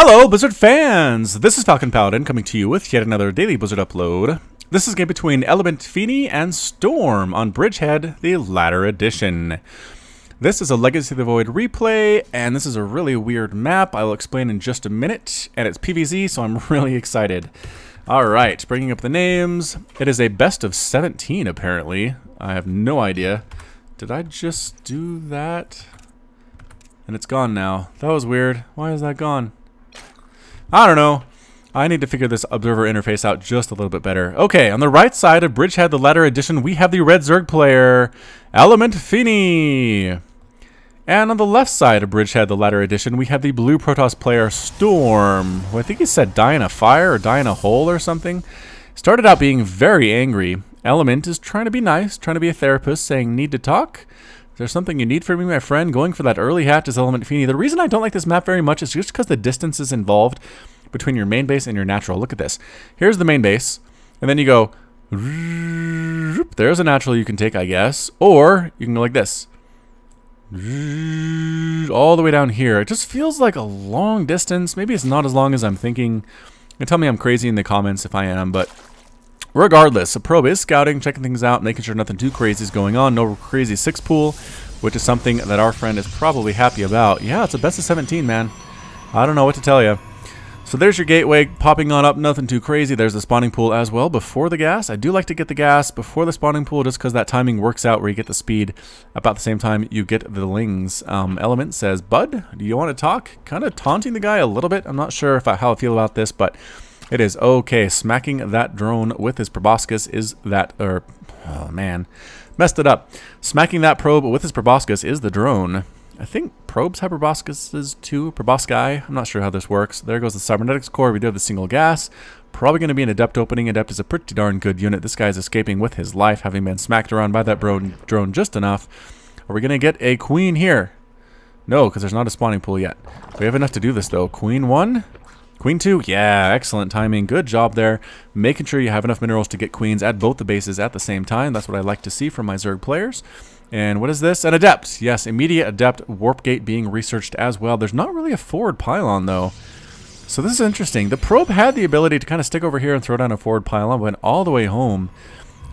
Hello, Blizzard fans! This is Falcon Paladin coming to you with yet another daily Blizzard upload. This is a game between EleMenTfiNi and StorM on Bridgehead, the latter edition. This is a Legacy of the Void replay, and this is a really weird map. I will explain in just a minute, and it's PvZ, so I'm really excited. Alright, bringing up the names. It is a best of 17, apparently. I have no idea. Did I just do that? And it's gone now. That was weird. Why is that gone? I don't know. I need to figure this observer interface out just a little bit better. Okay, on the right side of Bridgehead, the latter edition, we have the red Zerg player, EleMenTfiNi. And on the left side of Bridgehead, the latter edition, we have the blue Protoss player, StorM, who I think he said die in a fire or die in a hole or something. Started out being very angry. Element is trying to be nice, trying to be a therapist, saying, need to talk? Is there something you need from me, my friend? Going for that early hatch is EleMenTfiNi. The reason I don't like this map very much is just because the distance is involved between your main base and your natural. Look at this. Here's the main base, and then you go, there's a natural you can take, I guess, or you can go like this, all the way down here. It just feels like a long distance. Maybe it's not as long as I'm thinking. And tell me I'm crazy in the comments if I am, but regardless, a probe is scouting, checking things out, making sure nothing too crazy is going on. No crazy 6 pool, which is something that our friend is probably happy about. Yeah, it's a best of 17, man. I don't know what to tell you. So there's your gateway popping on up, nothing too crazy. There's the spawning pool as well before the gas. I do like to get the gas before the spawning pool just because that timing works out where you get the speed about the same time you get the lings. Element says, Bud, do you want to talk? Kind of taunting the guy a little bit. I'm not sure how I feel about this, but it is okay. Smacking that drone with his proboscis is that, oh man, messed it up. Smacking that probe with his proboscis is the drone. I think probes have proboscises too, probosci. I'm not sure how this works. There goes the cybernetics core. We do have the single gas. Probably going to be an adept opening. Adept is a pretty darn good unit. This guy's escaping with his life, having been smacked around by that drone just enough. Are we going to get a queen here? No, because there's not a spawning pool yet. We have enough to do this though. Queen 1? Queen 2? Yeah, excellent timing. Good job there. Making sure you have enough minerals to get queens at both the bases at the same time. That's what I like to see from my Zerg players. And what is this? An adept. Yes, immediate adept. Warp gate being researched as well. There's not really a forward pylon though. So this is interesting. The probe had the ability to kind of stick over here and throw down a forward pylon, went all the way home.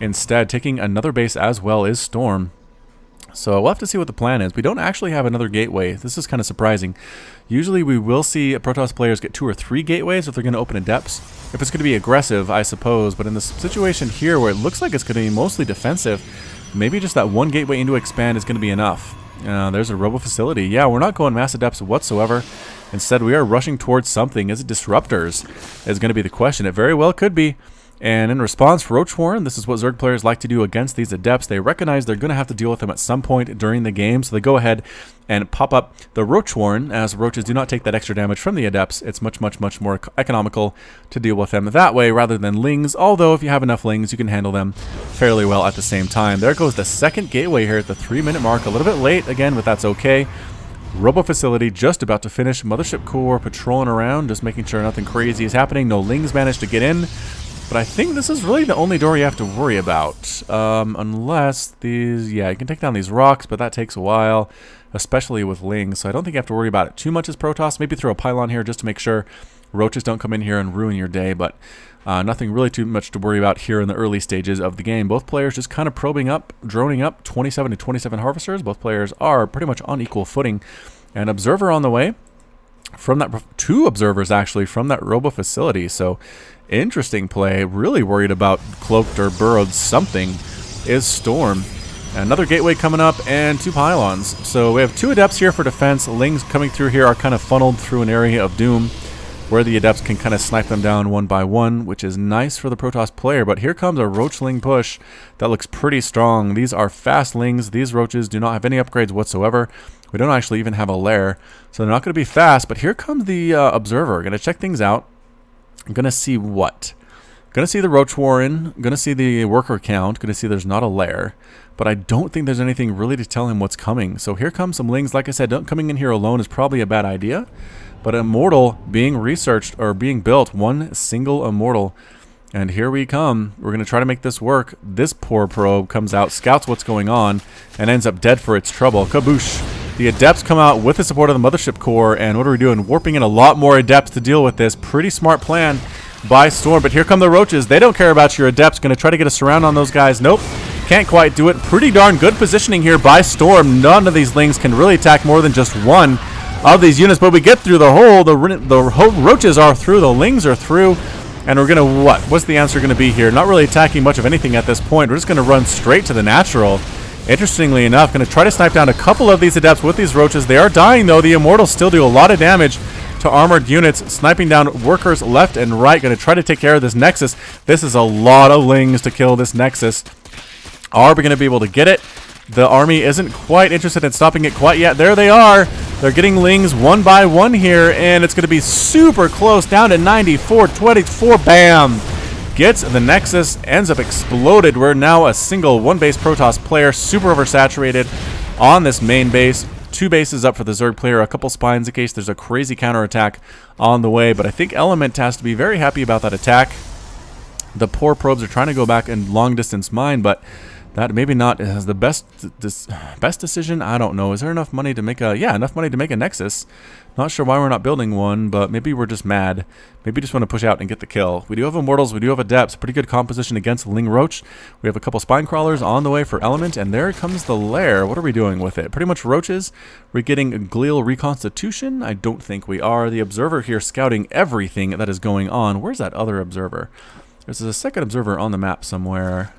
Instead, taking another base as well is StorM. So we'll have to see what the plan is. We don't actually have another gateway. This is kind of surprising. Usually we will see Protoss players get 2 or 3 gateways if they're going to open adepts. If it's going to be aggressive, I suppose. But in this situation here where it looks like it's going to be mostly defensive, maybe just that one gateway into expand is going to be enough. There's a robo facility. Yeah, we're not going mass adepts whatsoever. Instead, we are rushing towards something. Is it disruptors? Is going to be the question. It very well could be. And in response, Roach Warren, this is what Zerg players like to do against these adepts. They recognize they're going to have to deal with them at some point during the game, so they go ahead and pop up the Roach Warren, as roaches do not take that extra damage from the adepts. It's much, much, much more economical to deal with them that way rather than lings, although if you have enough lings, you can handle them fairly well at the same time. There goes the second gateway here at the 3-minute mark, a little bit late again, but that's okay. Robo facility just about to finish. Mothership core patrolling around, just making sure nothing crazy is happening. No lings managed to get in. But I think this is really the only door you have to worry about. Unless these... Yeah, you can take down these rocks, but that takes a while. Especially with lings. So I don't think you have to worry about it too much as Protoss. Maybe throw a pylon here just to make sure roaches don't come in here and ruin your day. But nothing really too much to worry about here in the early stages of the game. Both players just kind of probing up, droning up. 27 to 27 harvesters. Both players are pretty much on equal footing. An observer on the way. From that, 2 observers actually from that robo facility. So interesting play. Really worried about cloaked or burrowed something is StorM. Another gateway coming up and 2 pylons. So we have 2 adepts here for defense. Lings coming through here are kind of funneled through an area of doom where the adepts can kind of snipe them down one by one, which is nice for the Protoss player. But here comes a roachling push that looks pretty strong. These are fast lings. These roaches do not have any upgrades whatsoever. We don't actually even have a lair, so they're not going to be fast. But here comes the observer. Going to check things out. I'm going to see what? Going to see the Roach Warren. Going to see the worker count. Going to see there's not a lair. But I don't think there's anything really to tell him what's coming. So here comes some lings. Like I said, coming in here alone is probably a bad idea. But Immortal being researched or being built. One single Immortal. And here we come. We're going to try to make this work. This poor probe comes out, scouts what's going on, and ends up dead for its trouble. Kaboosh. The Adepts come out with the support of the Mothership Core, and what are we doing? Warping in a lot more Adepts to deal with this. Pretty smart plan by StorM, but here come the Roaches. They don't care about your Adepts. Going to try to get a surround on those guys. Nope. Can't quite do it. Pretty darn good positioning here by StorM. None of these Lings can really attack more than just one of these units, but we get through the hole. The Roaches are through. The Lings are through. And we're going to what? What's the answer going to be here? Not really attacking much of anything at this point. We're just going to run straight to the natural. Interestingly enough, going to try to snipe down a couple of these Adepts with these Roaches. They are dying, though. The Immortals still do a lot of damage to armored units, sniping down workers left and right. Going to try to take care of this Nexus. This is a lot of Lings to kill this Nexus. Are we going to be able to get it? The army isn't quite interested in stopping it quite yet. There they are. They're getting Lings one by one here, and it's going to be super close, down to 94, 24, bam! Gets the Nexus, ends up exploded. We're now a single one-base Protoss player, super oversaturated on this main base. 2 bases up for the Zerg player, a couple spines in case there's a crazy counterattack on the way, but I think Element has to be very happy about that attack. The poor probes are trying to go back and long-distance mine, but that maybe not is the best decision. I don't know. Is there enough money to make a enough money to make a Nexus? Not sure why we're not building one, but maybe we're just mad. Maybe just want to push out and get the kill. We do have Immortals. We do have Adepts. Pretty good composition against Ling Roach. We have a couple Spine Crawlers on the way for Element, and there comes the Lair. What are we doing with it? Pretty much Roaches. We're getting Glial Reconstitution. I don't think we are. The Observer here scouting everything that is going on. Where's that other Observer? There's a second Observer on the map somewhere.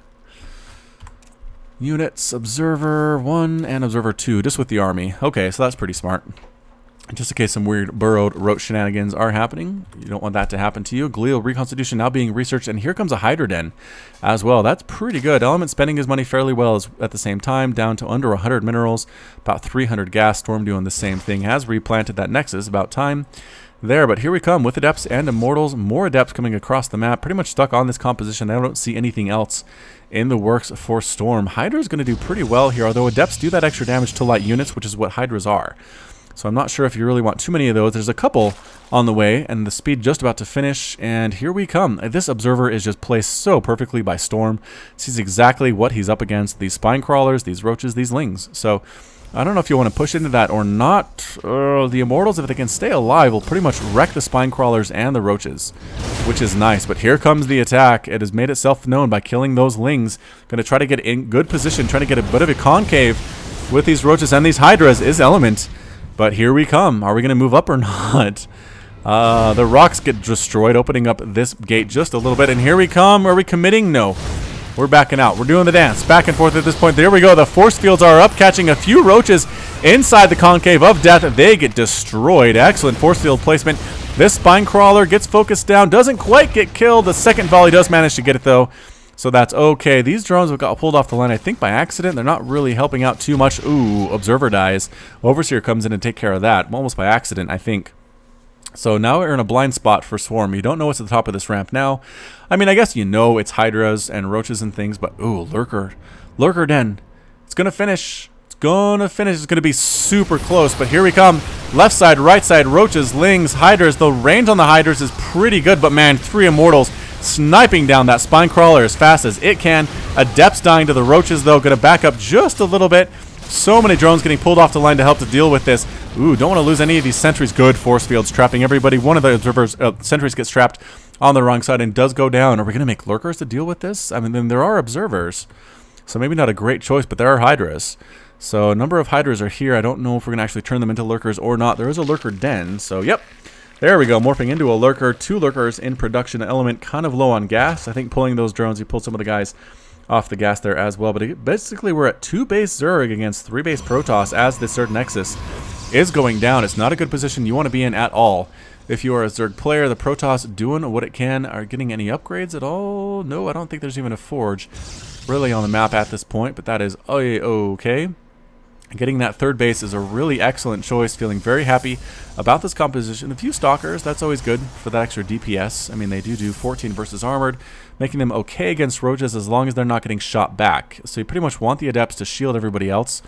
Units, Observer 1 and Observer 2, just with the army. Okay, so that's pretty smart. Just in case some weird burrowed roach shenanigans are happening. You don't want that to happen to you. Glial Reconstitution now being researched, and here comes a Hydra Den as well. That's pretty good. Element spending his money fairly well at the same time, down to under 100 minerals, about 300 gas. StorM doing the same thing. Has replanted that Nexus, about time there, but here we come with Adepts and Immortals. More Adepts coming across the map, pretty much stuck on this composition. I don't see anything else in the works for StorM. Hydra is going to do pretty well here, although Adepts do that extra damage to light units, which is what Hydras are. So I'm not sure if you really want too many of those. There's a couple on the way, and the speed just about to finish, and here we come. This Observer is just placed so perfectly by StorM. Sees exactly what he's up against. These Spine Crawlers, these Roaches, these Lings. So I don't know if you want to push into that or not. The Immortals, if they can stay alive, will pretty much wreck the Spine Crawlers and the Roaches, which is nice. But here comes the attack. It has made itself known by killing those Lings. Going to try to get in good position, trying to get a bit of a concave with these Roaches and these Hydras is Element. But here we come. Are we going to move up or not? The rocks get destroyed, opening up this gate just a little bit. And here we come. Are we committing? No. We're backing out. We're doing the dance. Back and forth at this point. There we go. The force fields are up, catching a few Roaches inside the concave of death. They get destroyed. Excellent force field placement. This Spine Crawler gets focused down. Doesn't quite get killed. The second volley does manage to get it, though. So that's okay. These drones got pulled off the line, I think, by accident. They're not really helping out too much. Ooh, Observer dies. Overseer comes in and take care of that. Almost by accident, I think. So now we're in a blind spot for StorM. You don't know what's at the top of this ramp now. I mean, I guess you know it's Hydras and Roaches and things, but ooh, Lurker Den. It's going to finish. It's going to finish. It's going to be super close, but here we come. Left side, right side, Roaches, Lings, Hydras. The range on the Hydras is pretty good, but man, 3 Immortals sniping down that Spine Crawler as fast as it can. Adepts dying to the Roaches, though. Going to back up just a little bit. So many drones getting pulled off the line to help to deal with this. Ooh, don't want to lose any of these sentries. Good force fields trapping everybody. One of the Observers, sentries gets trapped on the wrong side and does go down. Are we going to make Lurkers to deal with this? I mean, then there are Observers. So maybe not a great choice, but there are Hydras. So a number of Hydras are here. I don't know if we're going to actually turn them into Lurkers or not. There is a Lurker Den, so yep. There we go, morphing into a Lurker. 2 Lurkers in production. Element kind of low on gas. I think pulling those drones, he pulled some of the guys off the gas there as well. But basically, we're at 2 base Zerg against 3 base Protoss as this Zerg Nexus is going down. It's not a good position you want to be in at all. If you are a Zerg player, the Protoss doing what it can. Are getting any upgrades at all? No, I don't think there's even a forge really on the map at this point, but that is okay. Getting that 3rd base is a really excellent choice. Feeling very happy about this composition. A few Stalkers, that's always good for that extra DPS. I mean, they do 14 versus armored, making them okay against Roaches as long as they're not getting shot back. So you pretty much want the Adepts to shield everybody else,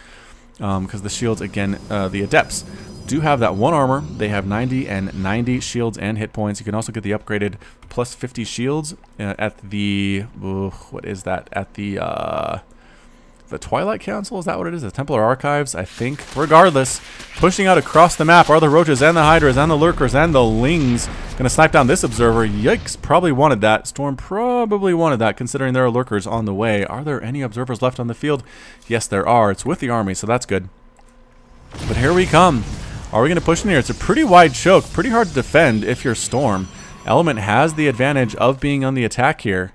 because the shields, again, the Adepts do have that 1 armor. They have 90 and 90 shields and hit points. You can also get the upgraded plus 50 shields at the, what is that? At the the Twilight Council. Is that what it is? The Templar Archives, I think. Regardless, pushing out across the map are the Roaches and the Hydras and the Lurkers and the Lings. Gonna snipe down this Observer. Yikes, probably wanted that. StorM probably wanted that, considering there are Lurkers on the way. Are there any Observers left on the field? Yes, there are. It's with the army, so that's good. But here we come. Are we going to push in here? It's a pretty wide choke, pretty hard to defend if you're StorM. Element has the advantage of being on the attack here.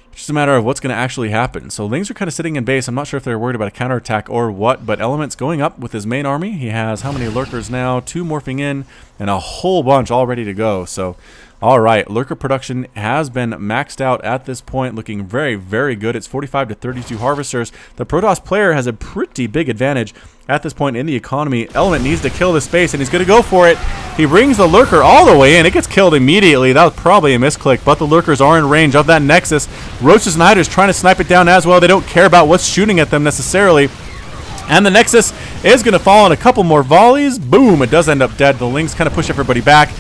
It's just a matter of what's going to actually happen. So Lings are kind of sitting in base. I'm not sure if they're worried about a counterattack or what, but Element's going up with his main army. He has how many Lurkers now? 2 morphing in and a whole bunch all ready to go. So, all right, Lurker production has been maxed out at this point, looking very, very good. It's 45 to 32 Harvesters. The Protoss player has a pretty big advantage at this point in the economy. Element needs to kill this base, and he's going to go for it. He brings the Lurker all the way in. It gets killed immediately. That was probably a misclick, but the Lurkers are in range of that Nexus. Roaches and Hydras trying to snipe it down as well. They don't care about what's shooting at them necessarily. And the Nexus is going to fall on a couple more volleys. Boom, it does end up dead. The Lings kind of push everybody back,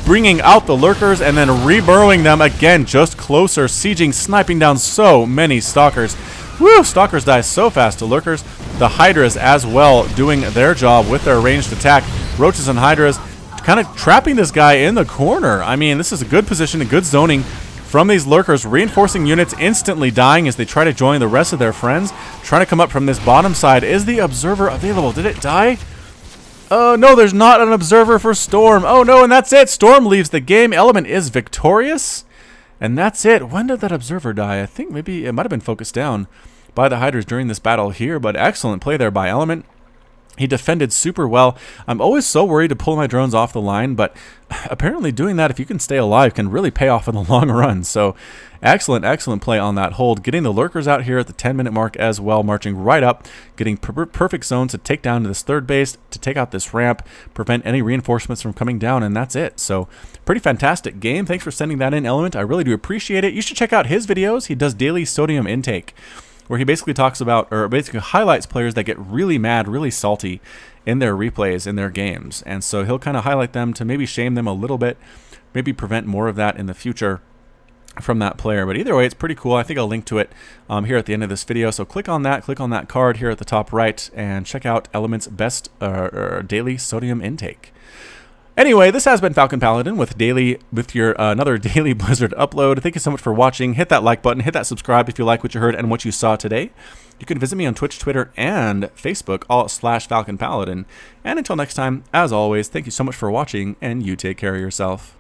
bringing out the Lurkers and then reburrowing them again just closer, sieging, sniping down so many Stalkers. Woo, Stalkers die so fast to Lurkers. The Hydras as well doing their job with their ranged attack. Roaches and Hydras kind of trapping this guy in the corner. I mean, this is a good position, a good zoning from these Lurkers. Reinforcing units instantly dying as they try to join the rest of their friends. Trying to come up from this bottom side. Is the Observer available? Did it die? Oh, no, there's not an Observer for StorM. Oh, no, and that's it. StorM leaves the game. Element is victorious. And that's it. When did that Observer die? I think maybe it might have been focused down by the Hydras during this battle here, but excellent play there by Element. He defended super well. I'm always so worried to pull my drones off the line, but apparently doing that, if you can stay alive, can really pay off in the long run. So excellent, excellent play on that hold. Getting the Lurkers out here at the 10-minute mark as well, marching right up, getting perfect zones to take down to this third base, to take out this ramp, prevent any reinforcements from coming down, and that's it. So pretty fantastic game. Thanks for sending that in, Element. I really do appreciate it. You should check out his videos. He does daily sodium intake, where he basically talks about, or basically highlights players that get really mad, really salty in their replays in their games. And so he'll kind of highlight them to maybe shame them a little bit, maybe prevent more of that in the future from that player. But either way, it's pretty cool. I think I'll link to it here at the end of this video. So click on that card here at the top right, and check out Element's best daily sodium intake. Anyway, this has been Falcon Paladin with your another daily Blizzard upload. Thank you so much for watching. Hit that like button, hit that subscribe if you like what you heard and what you saw today. You can visit me on Twitch, Twitter, and Facebook, all /Falcon Paladin. And until next time, as always, thank you so much for watching, and you take care of yourself.